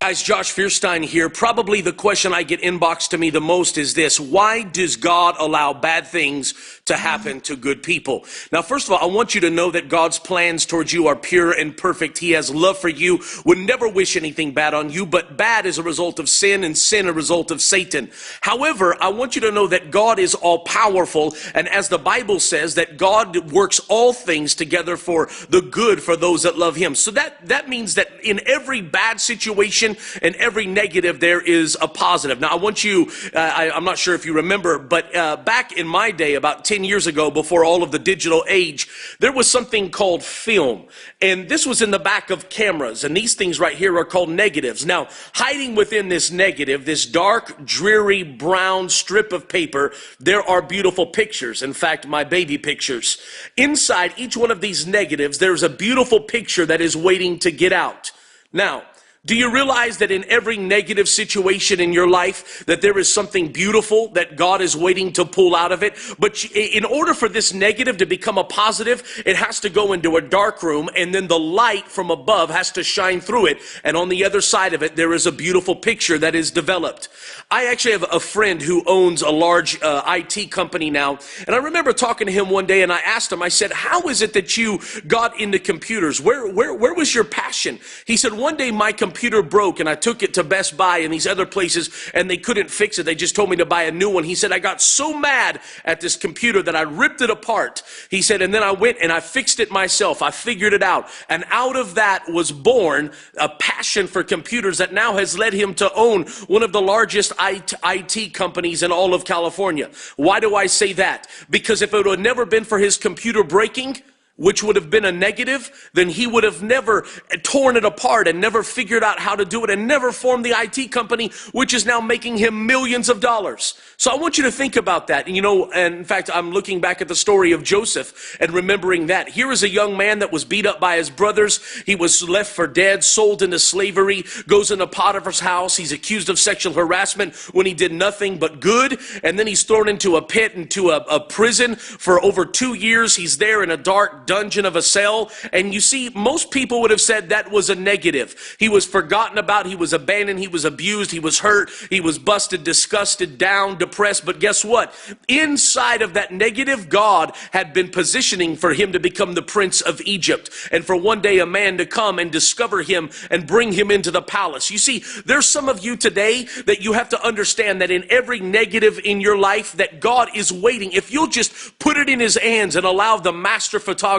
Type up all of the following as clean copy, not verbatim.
Guys, Josh Fierstein here. Probably the question I get inboxed to me the most is this: why does God allow bad things to happen to good people? Now, first of all, I want you to know that God's plans towards you are pure and perfect. He has love for you, would never wish anything bad on you, but bad is a result of sin and sin a result of Satan. However, I want you to know that God is all powerful, and as the Bible says, that God works all things together for the good for those that love him. So that means that in every bad situation and every negative, there is a positive. Now, I want you, I'm not sure if you remember, but back in my day, about 10 years ago, before all of the digital age, there was something called film. And this was in the back of cameras. And these things right here are called negatives. Now, hiding within this negative, this dark, dreary, brown strip of paper, there are beautiful pictures. In fact, my baby pictures. Inside each one of these negatives, there's a beautiful picture that is waiting to get out. Now, do you realize that in every negative situation in your life that there is something beautiful that God is waiting to pull out of it? But in order for this negative to become a positive, it has to go into a dark room, and then the light from above has to shine through it. And on the other side of it, there is a beautiful picture that is developed. I actually have a friend who owns a large IT company now. And I remember talking to him one day, and I asked him, I said, how is it that you got into computers? Where was your passion? He said, one day my computer broke and I took it to Best Buy and these other places and they couldn't fix it. They just told me to buy a new one. He said, I got so mad at this computer that I ripped it apart. He said, and then I went and I fixed it myself. I figured it out. And out of that was born a passion for computers that now has led him to own one of the largest IT companies in all of California. Why do I say that? Because if it had never been for his computer breaking, which would have been a negative, then he would have never torn it apart and never figured out how to do it and never formed the IT company, which is now making him millions of dollars. So I want you to think about that. And in fact, I'm looking back at the story of Joseph and remembering that. Here is a young man that was beat up by his brothers. He was left for dead, sold into slavery, goes into Potiphar's house. He's accused of sexual harassment when he did nothing but good. And then he's thrown into a pit, into a prison for over 2 years. He's there in a dark dungeon of a cell. And you see, most people would have said that was a negative. He was forgotten about. He was abandoned. He was abused. He was hurt. He was busted, disgusted, down, depressed. But guess what? Inside of that negative, God had been positioning for him to become the prince of Egypt. And for one day a man to come and discover him and bring him into the palace. You see, there's some of you today that you have to understand that in every negative in your life that God is waiting. If you'll just put it in his hands and allow the master photographer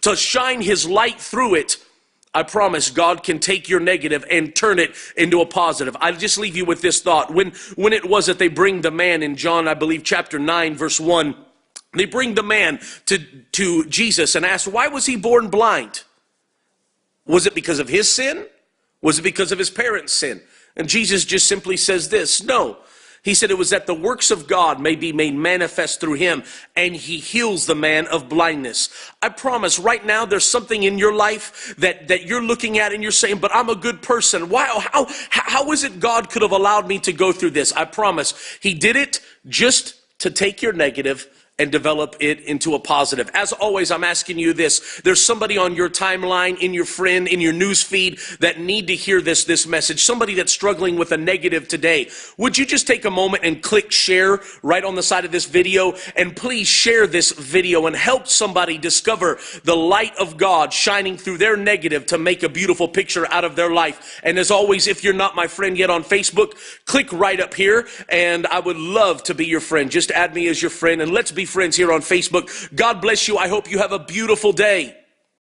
to shine his light through it, I promise God can take your negative and turn it into a positive. I'll just leave you with this thought. When it was that they bring the man in John, I believe, chapter 9, verse 1, they bring the man to Jesus and ask, why was he born blind? Was it because of his sin? Was it because of his parents' sin? And Jesus just simply says this, no. He said it was that the works of God may be made manifest through him, and he heals the man of blindness. I promise right now there's something in your life that you're looking at and you're saying, but I'm a good person. Why? How is it God could have allowed me to go through this? I promise he did it just to take your negative and develop it into a positive. As always, I'm asking you this. There's somebody on your timeline, in your friend, in your news feed that need to hear this message. Somebody that's struggling with a negative today. Would you just take a moment and click share right on the side of this video? And please share this video and help somebody discover the light of God shining through their negative to make a beautiful picture out of their life. And as always, if you're not my friend yet on Facebook, click right up here. And I would love to be your friend. Just add me as your friend and let's be friends here on Facebook. God bless you. I hope you have a beautiful day.